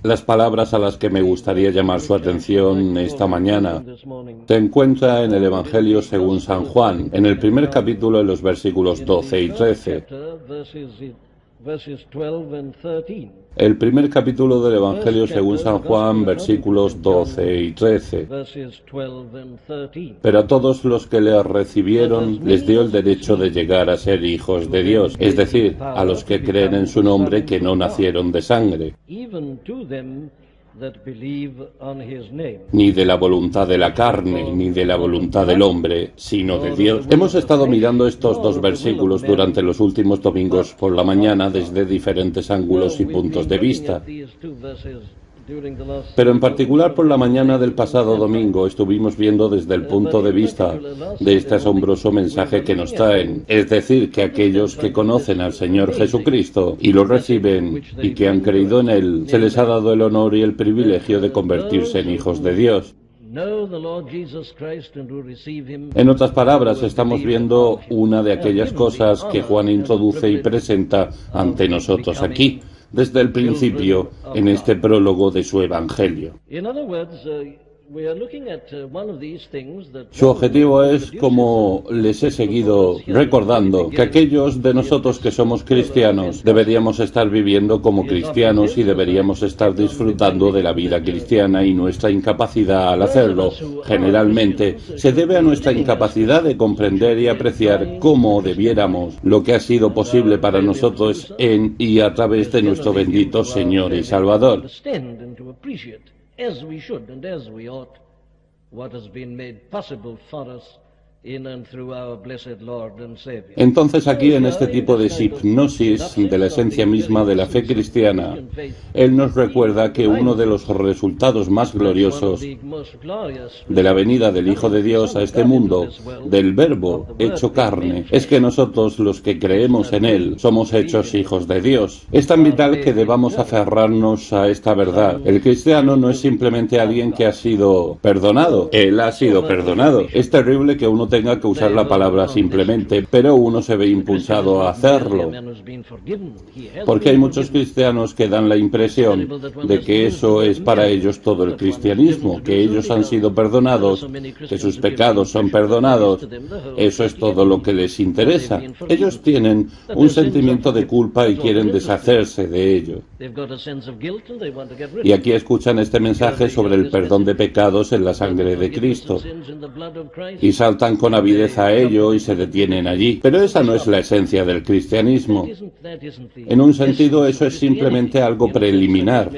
Las palabras a las que me gustaría llamar su atención esta mañana se encuentran en el Evangelio según San Juan, en el primer capítulo, en los versículos 12 y 13. El primer capítulo del Evangelio según San Juan, versículos 12 y 13. Pero a todos los que le recibieron les dio el derecho de llegar a ser hijos de Dios, es decir, a los que creen en su nombre, que no nacieron de sangre, ni de la voluntad de la carne, ni de la voluntad del hombre, sino de Dios. Hemos estado mirando estos dos versículos durante los últimos domingos por la mañana desde diferentes ángulos y puntos de vista. Pero en particular por la mañana del pasado domingo estuvimos viendo desde el punto de vista de este asombroso mensaje que nos traen, es decir, que aquellos que conocen al Señor Jesucristo y lo reciben y que han creído en Él, se les ha dado el honor y el privilegio de convertirse en hijos de Dios. En otras palabras, estamos viendo una de aquellas cosas que Juan introduce y presenta ante nosotros aquí, desde el principio, en este prólogo de su Evangelio. Su objetivo es, como les he seguido recordando, que aquellos de nosotros que somos cristianos deberíamos estar viviendo como cristianos y deberíamos estar disfrutando de la vida cristiana, y nuestra incapacidad al hacerlo generalmente se debe a nuestra incapacidad de comprender y apreciar cómo debiéramos lo que ha sido posible para nosotros en y a través de nuestro bendito Señor y Salvador. As we should and as we ought, what has been made possible for us in and through our blessed Lord and Savior. Entonces aquí, en este tipo de hipnosis de la esencia misma de la fe cristiana, Él nos recuerda que uno de los resultados más gloriosos de la venida del Hijo de Dios a este mundo, del Verbo hecho carne, es que nosotros, los que creemos en Él, somos hechos hijos de Dios. Es tan vital que debamos aferrarnos a esta verdad. El cristiano no es simplemente alguien que ha sido perdonado. Él ha sido perdonado. Es terrible que uno tenga que usar la palabra simplemente, pero uno se ve impulsado a hacerlo. Porque hay muchos cristianos que dan la impresión de que eso es para ellos todo el cristianismo, que ellos han sido perdonados, que sus pecados son perdonados. Eso es todo lo que les interesa. Ellos tienen un sentimiento de culpa y quieren deshacerse de ello. Y aquí escuchan este mensaje sobre el perdón de pecados en la sangre de Cristo. Y saltan con avidez a ello y se detienen allí. Pero esa no es la esencia del cristianismo. En un sentido, eso es simplemente algo preliminar.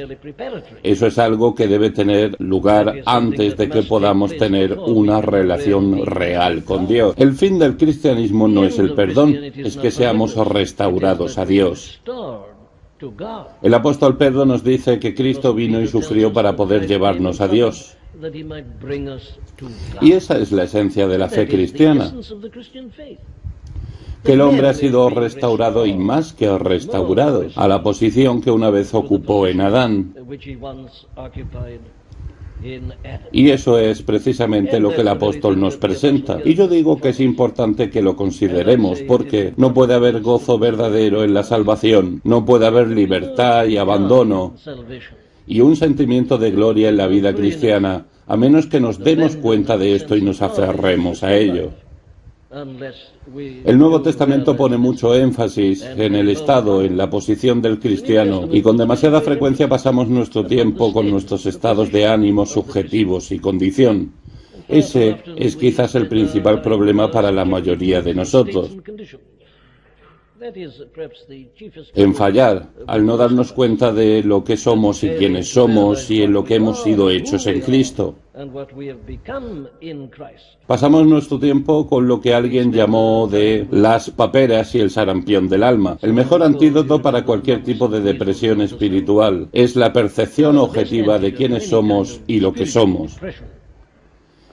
Eso es algo que debe tener lugar antes de que podamos tener una relación real con Dios. El fin del cristianismo no es el perdón, es que seamos restaurados a Dios. El apóstol Pedro nos dice que Cristo vino y sufrió para poder llevarnos a Dios. Y esa es la esencia de la fe cristiana. Que el hombre ha sido restaurado y más que restaurado a la posición que una vez ocupó en Adán. Y eso es precisamente lo que el apóstol nos presenta. Y yo digo que es importante que lo consideremos, porque no puede haber gozo verdadero en la salvación, no puede haber libertad y abandono y un sentimiento de gloria en la vida cristiana, a menos que nos demos cuenta de esto y nos aferremos a ello. El Nuevo Testamento pone mucho énfasis en el estado, en la posición del cristiano, y con demasiada frecuencia pasamos nuestro tiempo con nuestros estados de ánimo subjetivos y condición. Ese es quizás el principal problema para la mayoría de nosotros. En fallar, al no darnos cuenta de lo que somos y quiénes somos y en lo que hemos sido hechos en Cristo. Pasamos nuestro tiempo con lo que alguien llamó de las paperas y el sarampión del alma. El mejor antídoto para cualquier tipo de depresión espiritual es la percepción objetiva de quiénes somos y lo que somos.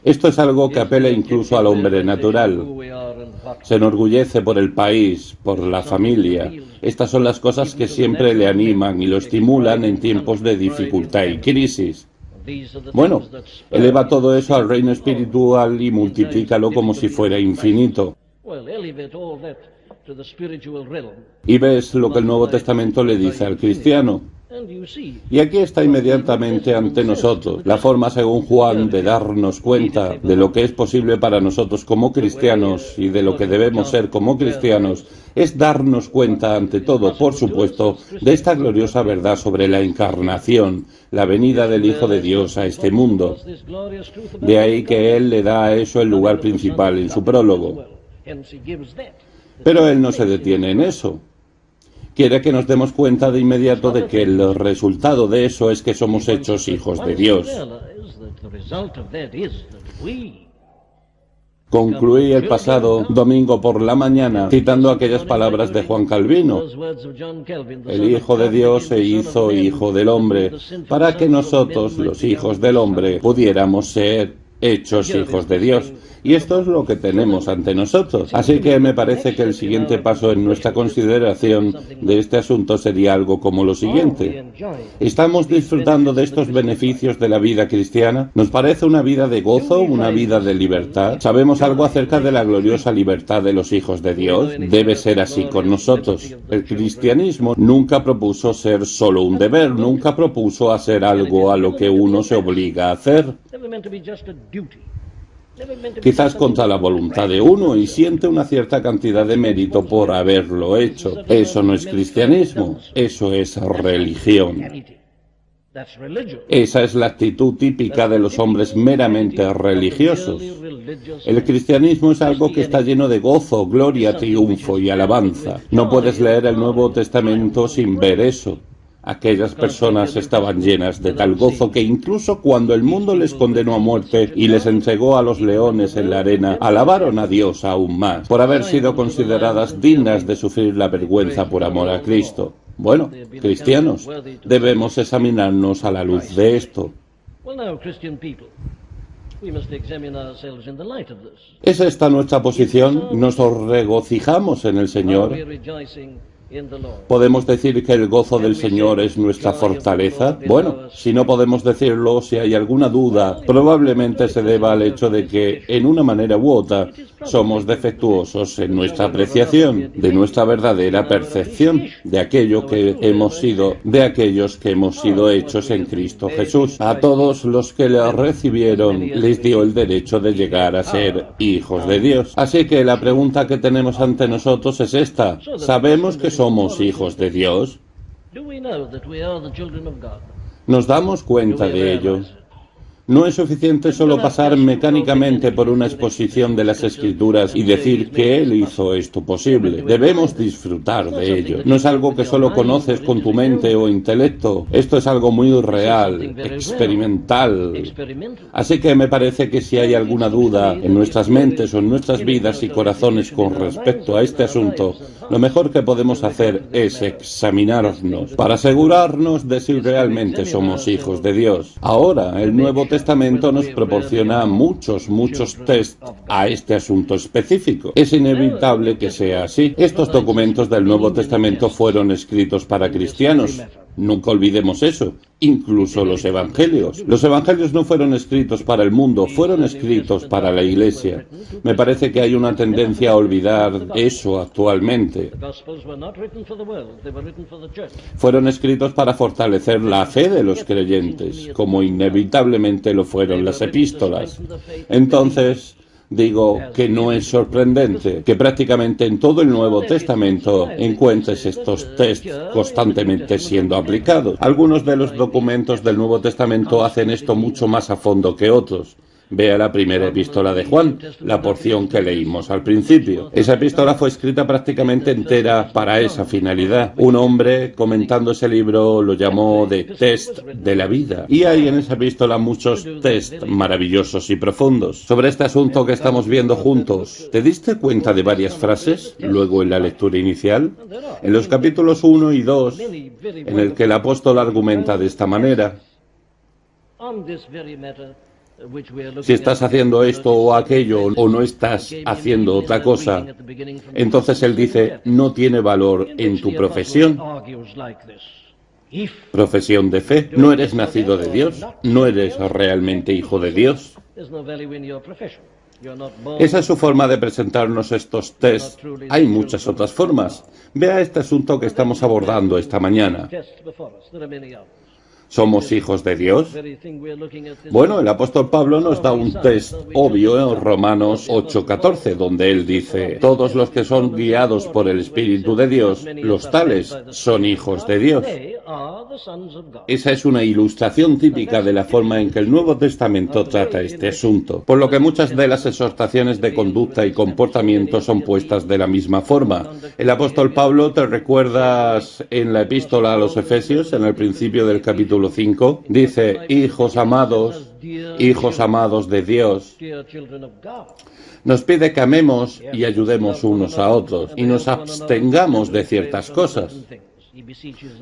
Esto es algo que apela incluso al hombre natural. Se enorgullece por el país, por la familia. Estas son las cosas que siempre le animan y lo estimulan en tiempos de dificultad y crisis. Bueno, eleva todo eso al reino espiritual y multiplícalo como si fuera infinito. Y ves lo que el Nuevo Testamento le dice al cristiano. Y aquí está inmediatamente ante nosotros la forma, según Juan, de darnos cuenta de lo que es posible para nosotros como cristianos y de lo que debemos ser como cristianos, es darnos cuenta, ante todo, por supuesto, de esta gloriosa verdad sobre la encarnación, la venida del Hijo de Dios a este mundo. De ahí que Él le da a eso el lugar principal en su prólogo. Pero Él no se detiene en eso. Quiere que nos demos cuenta de inmediato de que el resultado de eso es que somos hechos hijos de Dios. Concluí el pasado domingo por la mañana citando aquellas palabras de Juan Calvino. El Hijo de Dios se hizo Hijo del Hombre para que nosotros, los hijos del hombre, pudiéramos ser hechos hijos de Dios. Y esto es lo que tenemos ante nosotros. Así que me parece que el siguiente paso en nuestra consideración de este asunto sería algo como lo siguiente. ¿Estamos disfrutando de estos beneficios de la vida cristiana? ¿Nos parece una vida de gozo, una vida de libertad? ¿Sabemos algo acerca de la gloriosa libertad de los hijos de Dios? Debe ser así con nosotros. El cristianismo nunca propuso ser solo un deber, nunca propuso hacer algo a lo que uno se obliga a hacer. Quizás contra la voluntad de uno y siente una cierta cantidad de mérito por haberlo hecho. Eso no es cristianismo, eso es religión. Esa es la actitud típica de los hombres meramente religiosos. El cristianismo es algo que está lleno de gozo, gloria, triunfo y alabanza. No puedes leer el Nuevo Testamento sin ver eso. Aquellas personas estaban llenas de tal gozo que incluso cuando el mundo les condenó a muerte y les entregó a los leones en la arena, alabaron a Dios aún más por haber sido consideradas dignas de sufrir la vergüenza por amor a Cristo. Bueno, cristianos, debemos examinarnos a la luz de esto. ¿Es esta nuestra posición? ¿Nos regocijamos en el Señor? ¿Podemos decir que el gozo del Señor es nuestra fortaleza? Bueno, si no podemos decirlo, si hay alguna duda, probablemente se deba al hecho de que, en una manera u otra, somos defectuosos en nuestra apreciación, de nuestra verdadera percepción, de aquello que hemos sido, de aquellos que hemos sido hechos en Cristo Jesús. A todos los que le recibieron, les dio el derecho de llegar a ser hijos de Dios. Así que la pregunta que tenemos ante nosotros es esta: ¿sabemos que somos hijos de Dios? ¿Nos damos cuenta de ello? No es suficiente solo pasar mecánicamente por una exposición de las Escrituras y decir que Él hizo esto posible. Debemos disfrutar de ello. No es algo que solo conoces con tu mente o intelecto. Esto es algo muy real, experimental. Así que me parece que si hay alguna duda en nuestras mentes o en nuestras vidas y corazones con respecto a este asunto, lo mejor que podemos hacer es examinarnos para asegurarnos de si realmente somos hijos de Dios. Ahora, el Nuevo Testamento nos proporciona muchos tests a este asunto específico. Es inevitable que sea así. Estos documentos del Nuevo Testamento fueron escritos para cristianos. Nunca olvidemos eso. Incluso los evangelios. Los evangelios no fueron escritos para el mundo, fueron escritos para la Iglesia. Me parece que hay una tendencia a olvidar eso actualmente. Fueron escritos para fortalecer la fe de los creyentes, como inevitablemente lo fueron las epístolas. Entonces, digo que no es sorprendente que prácticamente en todo el Nuevo Testamento encuentres estos tests constantemente siendo aplicados. Algunos de los documentos del Nuevo Testamento hacen esto mucho más a fondo que otros. Vea la primera epístola de Juan, la porción que leímos al principio. Esa epístola fue escrita prácticamente entera para esa finalidad. Un hombre, comentando ese libro, lo llamó de test de la vida. Y hay en esa epístola muchos test maravillosos y profundos. Sobre este asunto que estamos viendo juntos, ¿te diste cuenta de varias frases luego en la lectura inicial? En los capítulos 1 y 2, en el que el apóstol argumenta de esta manera: si estás haciendo esto o aquello o no estás haciendo otra cosa, entonces él dice, no tiene valor en tu profesión. Profesión de fe. No eres nacido de Dios, no eres realmente hijo de Dios. Esa es su forma de presentarnos estos tests. Hay muchas otras formas. Vea este asunto que estamos abordando esta mañana. ¿Somos hijos de Dios? Bueno, el apóstol Pablo nos da un test obvio en Romanos 8:14, donde él dice: todos los que son guiados por el Espíritu de Dios, los tales son hijos de Dios. Esa es una ilustración típica de la forma en que el Nuevo Testamento trata este asunto, por lo que muchas de las exhortaciones de conducta y comportamiento son puestas de la misma forma. El apóstol Pablo, ¿te recuerdas en la epístola a los Efesios, en el principio del capítulo 5, dice: hijos amados de Dios? Nos pide que amemos y ayudemos unos a otros y nos abstengamos de ciertas cosas.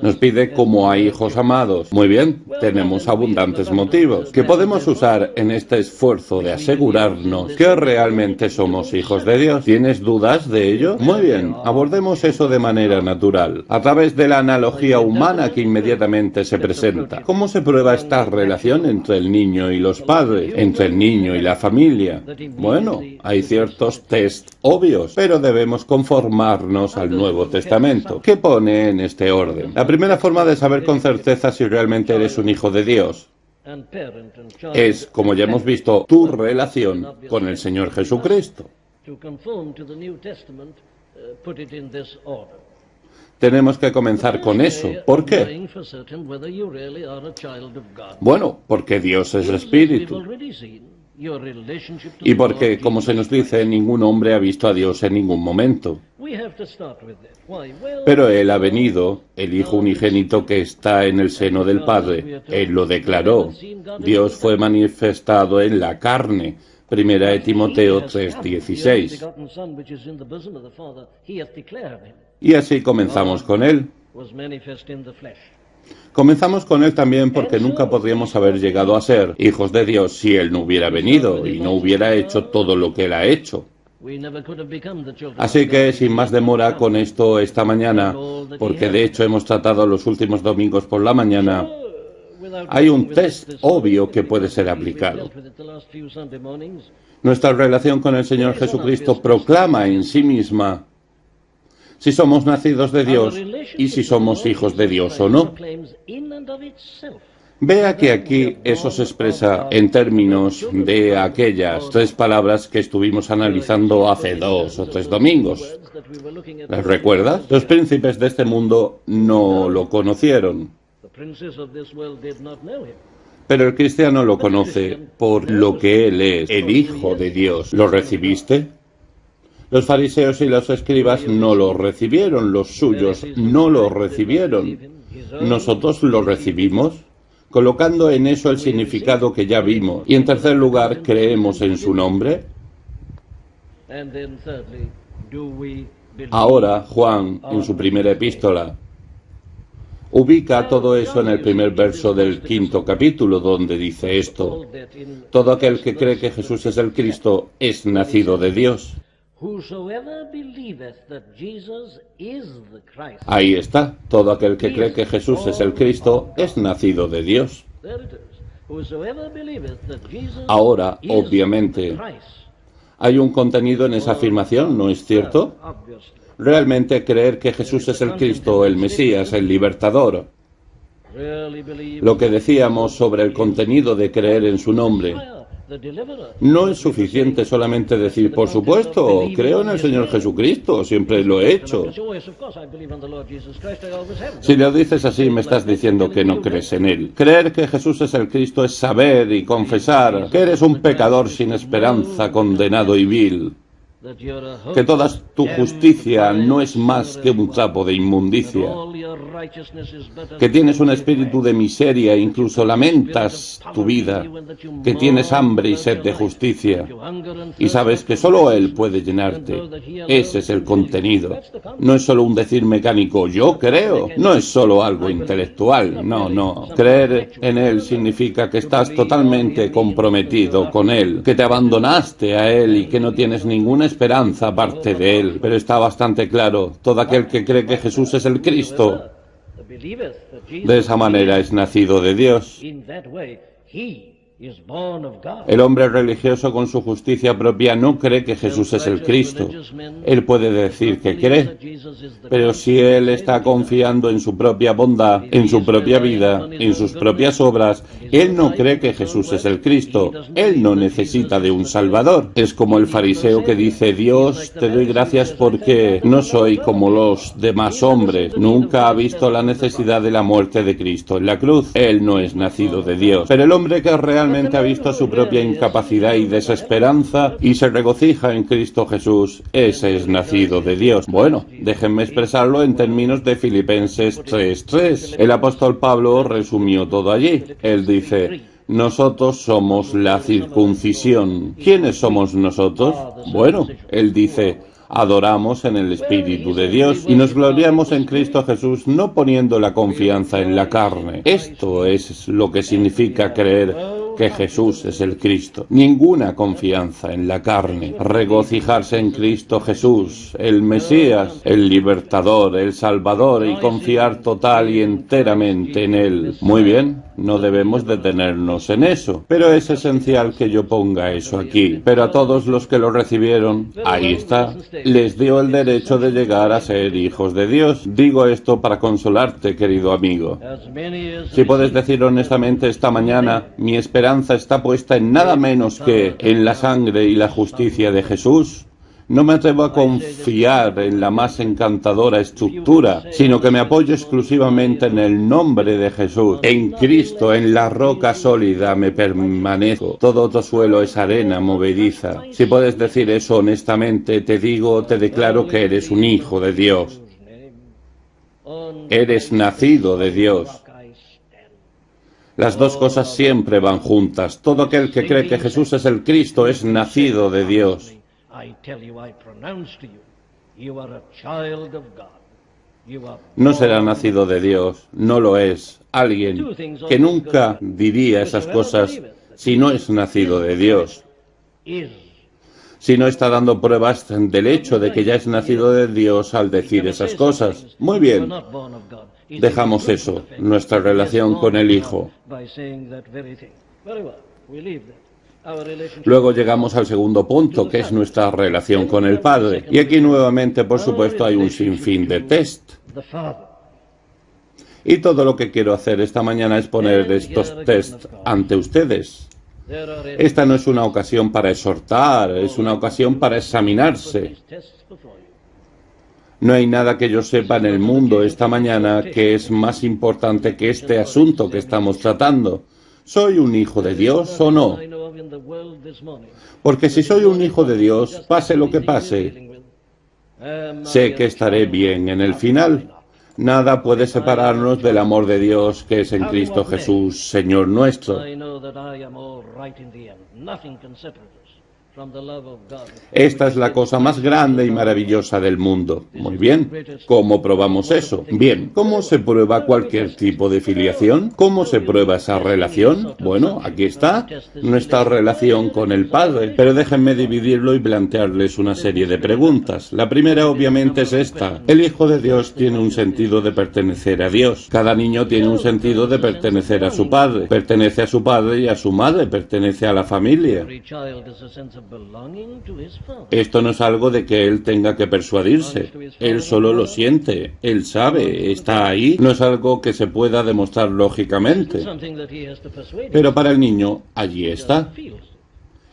Nos pide como a hijos amados. Muy bien, tenemos abundantes motivos que podemos usar en este esfuerzo de asegurarnos que realmente somos hijos de Dios. ¿Tienes dudas de ello? Muy bien, abordemos eso de manera natural, a través de la analogía humana que inmediatamente se presenta. ¿Cómo se prueba esta relación entre el niño y los padres, entre el niño y la familia? Bueno, hay ciertos test obvios, pero debemos conformarnos al Nuevo Testamento, que pone en este orden. La primera forma de saber con certeza si realmente eres un hijo de Dios es, como ya hemos visto, tu relación con el Señor Jesucristo. Tenemos que comenzar con eso. ¿Por qué? Bueno, porque Dios es espíritu. Y porque, como se nos dice, ningún hombre ha visto a Dios en ningún momento. Pero Él ha venido, el Hijo unigénito que está en el seno del Padre. Él lo declaró. Dios fue manifestado en la carne. Primera de Timoteo 3:16. Y así comenzamos con Él. Comenzamos con Él también porque nunca podríamos haber llegado a ser hijos de Dios si Él no hubiera venido y no hubiera hecho todo lo que Él ha hecho. Así que, sin más demora con esto esta mañana, porque de hecho hemos tratado los últimos domingos por la mañana, hay un test obvio que puede ser aplicado. Nuestra relación con el Señor Jesucristo proclama en sí misma si somos nacidos de Dios y si somos hijos de Dios o no. Vea que aquí eso se expresa en términos de aquellas tres palabras que estuvimos analizando hace 2 o 3 domingos. ¿Las recuerdas? Los príncipes de este mundo no lo conocieron. Pero el cristiano lo conoce por lo que él es, el Hijo de Dios. ¿Lo recibiste? Los fariseos y los escribas no lo recibieron, los suyos no lo recibieron. Nosotros lo recibimos, colocando en eso el significado que ya vimos. Y en tercer lugar, ¿creemos en su nombre? Ahora, Juan, en su primera epístola, ubica todo eso en el primer verso del 5º capítulo, donde dice esto: todo aquel que cree que Jesús es el Cristo es nacido de Dios. Ahí está, todo aquel que cree que Jesús es el Cristo es nacido de Dios. Ahora, obviamente, hay un contenido en esa afirmación, ¿no es cierto? Realmente creer que Jesús es el Cristo, el Mesías, el Libertador. Lo que decíamos sobre el contenido de creer en su nombre. No es suficiente solamente decir, por supuesto, creo en el Señor Jesucristo, siempre lo he hecho. Si lo dices así, me estás diciendo que no crees en Él. Creer que Jesús es el Cristo es saber y confesar que eres un pecador sin esperanza, condenado y vil. Que toda tu justicia no es más que un trapo de inmundicia, que tienes un espíritu de miseria e incluso lamentas tu vida, que tienes hambre y sed de justicia, y sabes que solo Él puede llenarte. Ese es el contenido. No es solo un decir mecánico, yo creo, no es solo algo intelectual, no. Creer en Él significa que estás totalmente comprometido con Él, que te abandonaste a Él y que no tienes ninguna esperanza aparte de Él. Pero está bastante claro, todo aquel que cree que Jesús es el Cristo, de esa manera es nacido de Dios. El hombre religioso con su justicia propia no cree que Jesús es el Cristo. Él puede decir que cree, pero si él está confiando en su propia bondad, en su propia vida, en sus propias obras, él no cree que Jesús es el Cristo. Él no necesita de un Salvador. Es como el fariseo que dice: Dios, te doy gracias porque no soy como los demás hombres. Nunca ha visto la necesidad de la muerte de Cristo en la cruz. Él no es nacido de Dios. Pero el hombre que realmente ha visto su propia incapacidad y desesperanza y se regocija en Cristo Jesús, ese es nacido de Dios. Bueno, déjenme expresarlo en términos de Filipenses 3:3. El apóstol Pablo resumió todo allí. Él dice: nosotros somos la circuncisión. ¿Quiénes somos nosotros? Bueno, él dice: adoramos en el Espíritu de Dios y nos gloriamos en Cristo Jesús, no poniendo la confianza en la carne. Esto es lo que significa creer que Jesús es el Cristo. Ninguna confianza en la carne. Regocijarse en Cristo Jesús, el Mesías, el Libertador, el Salvador, y confiar total y enteramente en Él. Muy bien, no debemos detenernos en eso, pero es esencial que yo ponga eso aquí. Pero a todos los que lo recibieron, ahí está, les dio el derecho de llegar a ser hijos de Dios. Digo esto para consolarte, querido amigo. Si puedes decir honestamente esta mañana: mi esperanza está puesta en nada menos que en la sangre y la justicia de Jesús. No me atrevo a confiar en la más encantadora estructura, sino que me apoyo exclusivamente en el nombre de Jesús. En Cristo, en la roca sólida me permanezco. Todo otro suelo es arena movediza. Si puedes decir eso honestamente, te declaro que eres un hijo de Dios. Eres nacido de Dios. Las dos cosas siempre van juntas. Todo aquel que cree que Jesús es el Cristo es nacido de Dios. No será nacido de Dios, no lo es. Alguien que nunca diría esas cosas si no es nacido de Dios. Si no está dando pruebas del hecho de que ya es nacido de Dios al decir esas cosas. Muy bien. Dejamos eso, nuestra relación con el Hijo. Luego llegamos al segundo punto, que es nuestra relación con el Padre. Y aquí nuevamente, por supuesto, hay un sinfín de test. Y todo lo que quiero hacer esta mañana es poner estos test ante ustedes. Esta no es una ocasión para exhortar, es una ocasión para examinarse. No hay nada que yo sepa en el mundo esta mañana que es más importante que este asunto que estamos tratando. ¿Soy un hijo de Dios o no? Porque si soy un hijo de Dios, pase lo que pase, sé que estaré bien en el final. Nada puede separarnos del amor de Dios que es en Cristo Jesús, Señor nuestro. Esta es la cosa más grande y maravillosa del mundo. Muy bien. ¿Cómo probamos eso? Bien. ¿Cómo se prueba cualquier tipo de filiación? ¿Cómo se prueba esa relación? Bueno, aquí está nuestra relación con el Padre. Pero déjenme dividirlo y plantearles una serie de preguntas. La primera, obviamente, es esta. El Hijo de Dios tiene un sentido de pertenecer a Dios. Cada niño tiene un sentido de pertenecer a su padre. Pertenece a su padre y a su madre. Pertenece a la familia. Esto no es algo de que él tenga que persuadirse. Él solo lo siente. Él sabe. Está ahí. No es algo que se pueda demostrar lógicamente. Pero para el niño, allí está.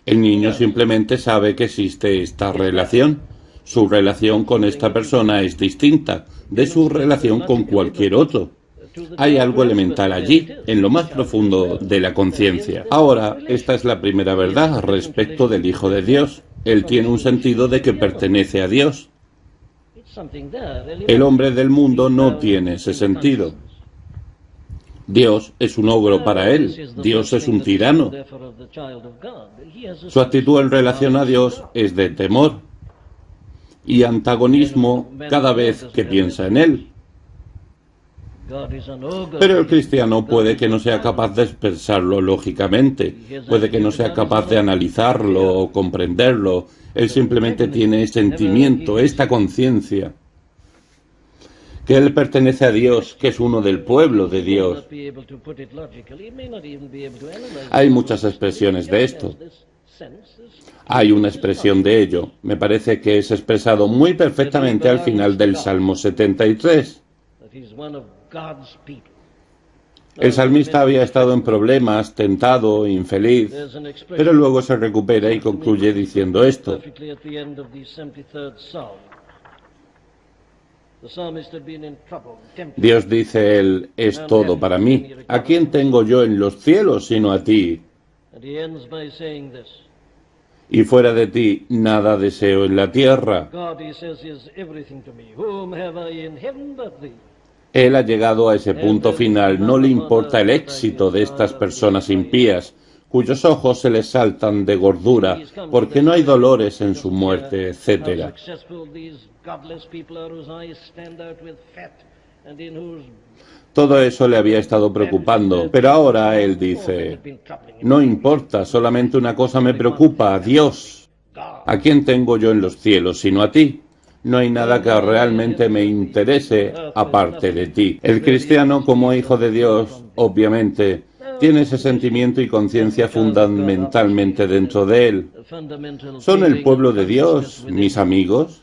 El niño simplemente sabe que existe esta relación. Su relación con esta persona es distinta de su relación con cualquier otro. Hay algo elemental allí, en lo más profundo de la conciencia. Ahora, esta es la primera verdad respecto del Hijo de Dios. Él tiene un sentido de que pertenece a Dios. El hombre del mundo no tiene ese sentido. Dios es un ogro para él. Dios es un tirano. Su actitud en relación a Dios es de temor y antagonismo cada vez que piensa en él. Pero el cristiano puede que no sea capaz de expresarlo lógicamente, puede que no sea capaz de analizarlo o comprenderlo. Él simplemente tiene sentimiento, esta conciencia. que él pertenece a Dios, que es uno del pueblo de Dios. Hay muchas expresiones de esto. Hay una expresión de ello. Me parece que es expresado muy perfectamente al final del Salmo 73. El salmista había estado en problemas, tentado, infeliz, pero luego se recupera y concluye diciendo esto. Dios, dice él, es todo para mí. ¿A quién tengo yo en los cielos sino a ti? Y fuera de ti nada deseo en la tierra. Él ha llegado a ese punto final. No le importa el éxito de estas personas impías, cuyos ojos se les saltan de gordura, porque no hay dolores en su muerte, etc. Todo eso le había estado preocupando, pero ahora él dice, no importa, solamente una cosa me preocupa, Dios. ¿A quién tengo yo en los cielos sino a ti? No hay nada que realmente me interese aparte de ti. El cristiano, como hijo de Dios, obviamente, tiene ese sentimiento y conciencia fundamentalmente dentro de él. ¿Son el pueblo de Dios, mis amigos?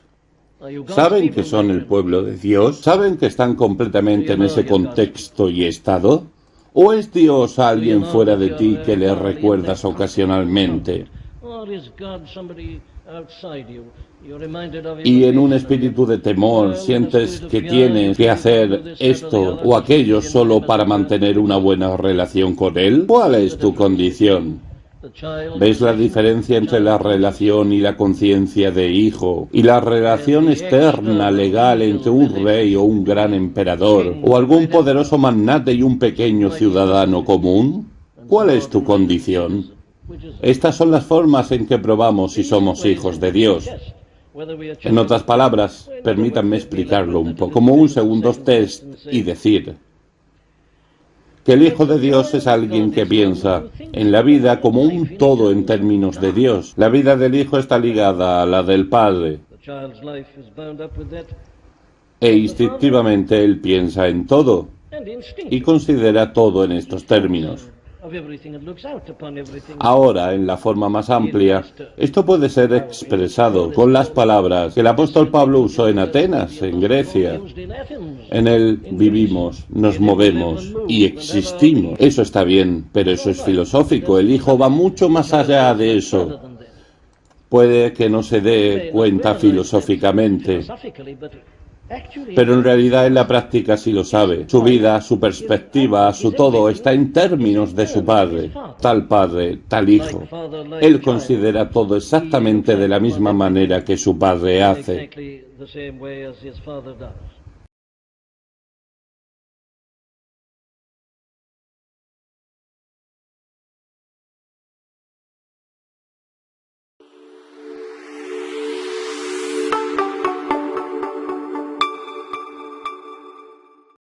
¿Saben que son el pueblo de Dios? ¿Saben que están completamente en ese contexto y estado? ¿O es Dios alguien fuera de ti que le recuerdas ocasionalmente? Y en un espíritu de temor sientes que tienes que hacer esto o aquello solo para mantener una buena relación con Él. ¿Cuál es tu condición? ¿Ves la diferencia entre la relación y la conciencia de hijo y la relación externa legal entre un rey o un gran emperador o algún poderoso magnate y un pequeño ciudadano común? ¿Cuál es tu condición? Estas son las formas en que probamos si somos hijos de Dios. En otras palabras, permítanme explicarlo un poco, como un segundo test y decir que el Hijo de Dios es alguien que piensa en la vida como un todo en términos de Dios. La vida del Hijo está ligada a la del Padre. E instintivamente él piensa en todo y considera todo en estos términos. Ahora, en la forma más amplia, esto puede ser expresado con las palabras que el apóstol Pablo usó en Atenas, en Grecia. En él vivimos, nos movemos y existimos. Eso está bien, pero eso es filosófico. El Hijo va mucho más allá de eso. Puede que no se dé cuenta filosóficamente, pero en realidad en la práctica sí lo sabe. Su vida, su perspectiva, su todo está en términos de su padre, tal hijo. Él considera todo exactamente de la misma manera que su padre hace.